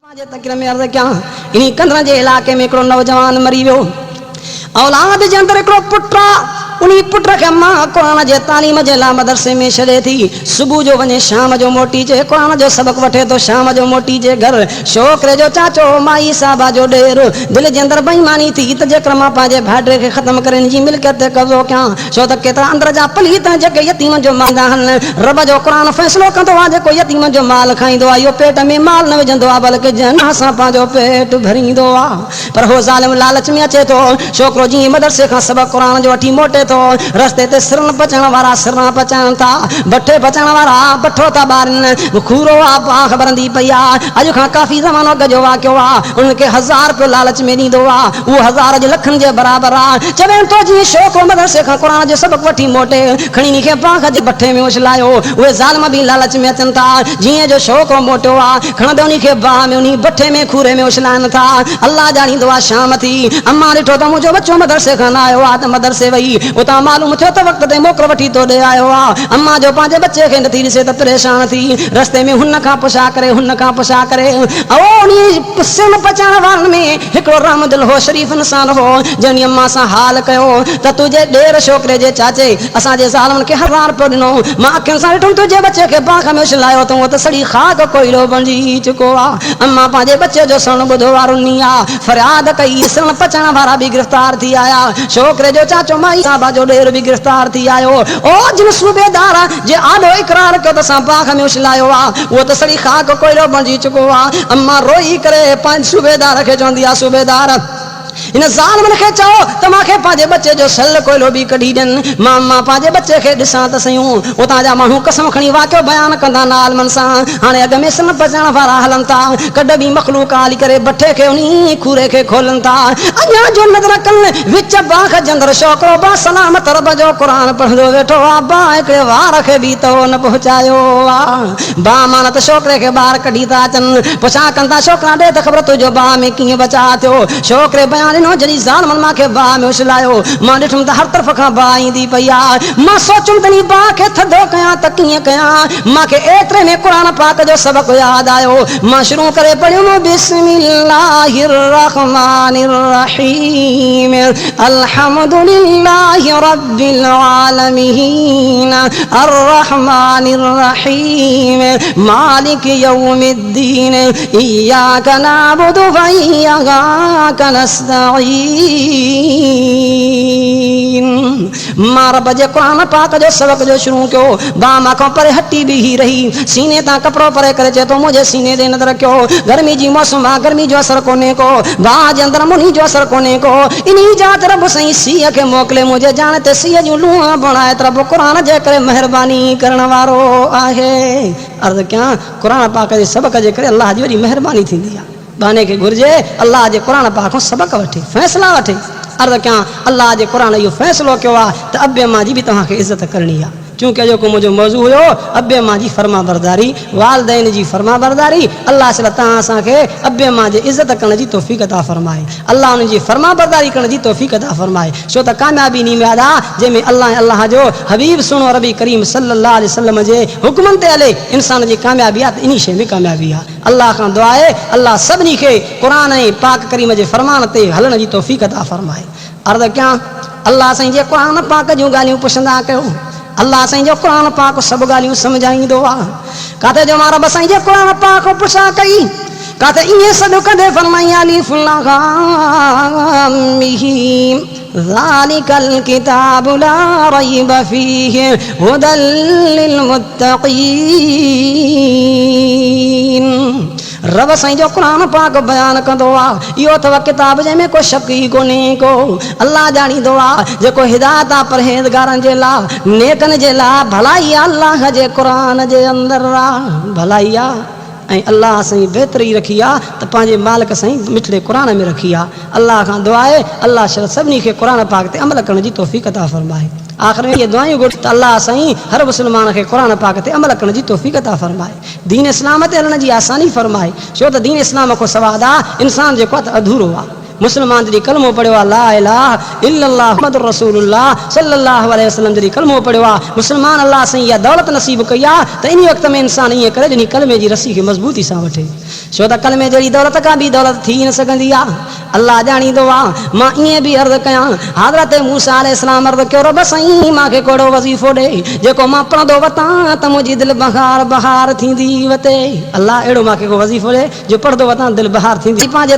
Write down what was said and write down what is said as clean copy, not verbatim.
तकरीर में अर्ज़ क्या इन कंदर जे इलाके में हिकिड़ो नौजवान मरी वियो। औलाद जे अंदर हिकिड़ो पुटु आहे। उन्हीं पुट खे मां क़ुरान जे तालीम जे लाइ मदरसे में छॾे थी। सुबुह जो वञे शाम जो मोटी जे क़ुरान जो सबक़ वठे तो शाम जो मोटी जे घर छोकिरे जो चाचो माई साहबा जो ॾेर दिलि जे अंदरि बेईमानी थी त जेकर मां पंहिंजे भाइटे खे ख़तमु करे हिन जी मिल्कियत ते कब्ज़ो कयां छो त केतिरा अंदर जा पलीत जेके यतीम जो मांदा आहिनि। रब जो क़ुरान फ़ैसिलो कंदो आहे जेको यतीम जो माल खाईंदो आहे इहो पेट में माल न विझंदो आहे बल्कि जन सां पंहिंजो पेट भरींदो आहे। पर हो ज़ालिम लालच में अचे थो। छोकिरो जीअं मदरसे खां सबक़ क़ुरान जो वठी मोटे तो रस्ते ते सिरन पचण वारा सिरन पचाइनि था, बठे पचण वारा बठो था ॿारनि। खूरो आहे पाख भरंदी पई आहे। अॼु खां काफ़ी ज़मानो अॻु जो वाक़ियो आहे। उनखे 1000 रुपयो लालच में ॾींदो आहे। उहो 1000 जे लखनि जे बराबरि आहे। चवनि तो जीअं छोकिरो मदरसे खां क़ुरान जो सबक़ वठी मोटे खणी इनखे पाख जे बठे में उछलायो। उहे ज़ालिम बि लालच में अचनि था। जीअं जो छोकिरो मोटियो आहे खणंदे उनखे बाह में उन बठे में खूरे में उछलाइनि था। अल्लाह ॼाणींदो आहे शाम थी अम्मा ॾिठो त मुंहिंजो बच्चो मदरसे खां न आयो आहे त मदरसे वई उतां मालूम थियो त वक़्त ते मोकिल वठी तो ॾे आयो आहे। अम्मा जो पंहिंजे बच्चे खे नथी ॾिसे त परेशान थी रस्ते में हुन खां पुछा करे सिर पचाइण वारनि में हिकिड़ो रहमदिल हो शरीफ़ इंसान हो जंहिं अम्मा सां हाल कयो त तुंहिंजे ॾेर छोकिरे जे चाचे असांजे ज़ालमनि खे 1000 रुपयो ॾिनो। मां अखियुनि सां ॾिठुमि तुंहिंजे बच्चे खे पाख में उछलायो त उहो त सड़ी खाक कोयलो बणिजी चुको आहे। अम्मा पंहिंजे बच्चे जो सण ॿुधो वारो नी आहे फरियाद कई। सिर पचाइण वारा बि गिरफ़्तार थी आया। छोकिरे जो चाचो माई साहबा जो ॾेर बि गिरफ़्तार थी आयो। ओ जिन सूबेदार जे आॾो इक़रार कयो त असां पाख में उछलायो आहे उहो त सड़ी खाक कोयलो बणिजी चुको आहे। अम्मा रोई करे पंहिंजे सूबेदार खे चवंदी आहे सूबेदार इन ज़ालिमनि खे चओ त मूंखे पंहिंजे बच्चे जो सल कोयलो बि कढी ॾियनि। मां पंहिंजे बच्चे खे ॾिसां त सयूं। उतां जा माण्हू कसम खणी वाक़ियो बयानु कंदा न आलमनि सां। हाणे अॻ में सिन पचाइण वारा हलनि था कॾ बि मख़लूक हली करे बठे खे उन खूरे खे खोलनि था। अञा जो नज़र कनि विच बाख जे अंदरि छोकिरो बा सलामत रब जो क़ुरान पढ़ंदो वेठो आहे। बा हिकिड़े वार खे बि तो न पहुचायो आहे। बा मान त छोकिरे खे ॿाहिरि कढी था अचनि। पुछा कंदा छोकिरा ॾे त ख़बर तुंहिंजो बा में कीअं बचा थियो। छोकिरे बयान ॾिनो जॾहिं ज़ालिमनि मूंखे बाह में उछलायो मां ॾिठुमि त हर तरफ़ खां बाह ईंदी पई आहे। मां सोचुमि त बाह खे थधो कयां त कीअं कयां। मूंखे एतिरे में क़ुरान पाक जो सबक़ यादि आयो। मां शुरू करे पढ़ियुमि बिस्मिल्लाहिर रहमानिर रहीम अल्हम्दुलिल्लाहि रब्बिल आलमीन अर्रहमानिर रहीम मालिक यौमिद्दीन इय्याका नअबुदु व इय्याका नस्तईन। मां रब जे क़ुरान पाक जो सबक़ जो शुरू कयो। बा मां परे हटी भी रही सीने तां कपिड़ो परे करे चए तो मुंहिंजे सीने ते नज़र रखियो। गर्मी जी मौसम आहे गर्मी जो असर कोन्हे को। बा जे अंदरि मुनी जो असर कोन्हे को। इन जात रब सही सीअ खे मोकिले मुंहिंजे जान ते सीअ जूं लूह बणाए त रब क़ुरान जे करे महिरबानी करण वारो आहे। अर्ज़ कयां क़ुरान पाक जे सबक़ जे करे अल्लाह जी वॾी महिरबानी थींदी आहे। बाने खे घुर्जे अल्लाह जे क़ुरान पाक खां सबक़ वठे फ़ैसिला वठे। अर्ज़ कयां अल्लाह जे क़ुरान इहो फ़ैसिलो कयो आहे त अबे मां जी बि तव्हांखे इज़त करणी आहे। चूंकि जेको मुंहिंजो मौज़ू हुयो अबे मां जी फर्मा बरदारी वालदैन जी फर्मा बरदारी अल्लाह सला तव्हां असांखे अबे मां जी इज़त करण जी तौफ़ीक़ अता फ़रमाए। अल्लाह उन जी फर्मा बरदारी करण जी तौफ़ीक़ अता फ़रमाए। छो त कामयाबी इन में आहे जंहिंमें अल्लाह जो हबीब सुनो रबी करीम सल्लल्लाहु अलैहि वसल्लम जे हुक्मनि ते हले इंसान जी कामयाबी आहे त इन शइ में कामयाबी आहे। अल्लाह खां दुआ आहे अल्लाह सभिनी खे क़ुरान ऐं पाक करीम जे फरमान ते हलण जी तौफ़ीक़ अता फ़रमाए। अर्ज़ कयां अल्लाह साईं जे क़ुरान पाक जूं ॻाल्हियूं पुछंदा कयो। अल्लाह साईं जो क़ुरान पाक सभु ॻाल्हियूं सम्झाईंदो आहे। काथे जो मां रब साईं जे क़ुरान पाक पुछा कई काथे ईअं सॾु कंदे फरमाई अलिफ लाम मीम ज़ालिकल किताबु ला रैब फ़ीहि हुदल लिल मुत्तक़ीन। रब साईं जो क़ुरान पाक बयान कंदो आहे इहो अथव किताब जंहिंमें को शक ई कोन्हे को। अल्लाह ॼाणींदो आहे जेको हिदायत आहे परहेज़गारनि जे लाइ नेकनि जे लाइ भलाई आहे। अल्लाह जे क़ुरान जे अंदरि आहे भलाई आहे ऐं अल्लाह साईं बहितरी रखी आहे त पंहिंजे मालिक साईं मिठड़े क़ुरान में रखी आहे। अल्लाह खां दुआ आहे अल्लाह सभिनी खे क़ुरान पाक ते अमल करण जी तौफ़ीक़ अता फ़रमाए। आख़िर में ये दुआयूं घुर त अल्लाह साईं हर मुस्लमान खे क़ुरान पाक ते अमल करण जी तौफ़ीक़ अता फ़रमाए। दीन इस्लाम ते हलण जी आसानी फ़रमाए। छो त दीन इस्लाम खां सवाइ इंसान जेको आहे त अधूरो आहे। मुसलमान जॾहिं कलमो पढ़ियो आहे ला इलाहा इल्लल्लाह मुहम्मदुर रसूलुल्लाह सल्लल्लाहु अलैहि वसल्लम जॾहिं कलमो पढ़ियो आहे मुसलमान अल्लाह साईं इहा दौलत नसीब कई आहे त इन वक़्त में इंसान ईअं करे जॾहिं कलमे जी रसी खे मज़बूती सां वठे छो त कलमे जहिड़ी दौलत का ॿी दौलत थी न सघंदी आहे अल्लाह ॼाणींदो आहे मां ईअं बि अर्ज़ु कयां हज़रत मूसा अलैहिस्सलाम अर्ज़ु कयो रब साईं मूंखे कहिड़ो वज़ीफ़ो ॾे जेको मां पढ़ंदो वठां त मुंहिंजी दिलि बहार बहार थींदी वते अल्लाह अहिड़ो मूंखे को वज़ीफ़ो ॾे जो पढ़ंदो वठां दिलि बहार थींदी पंहिंजे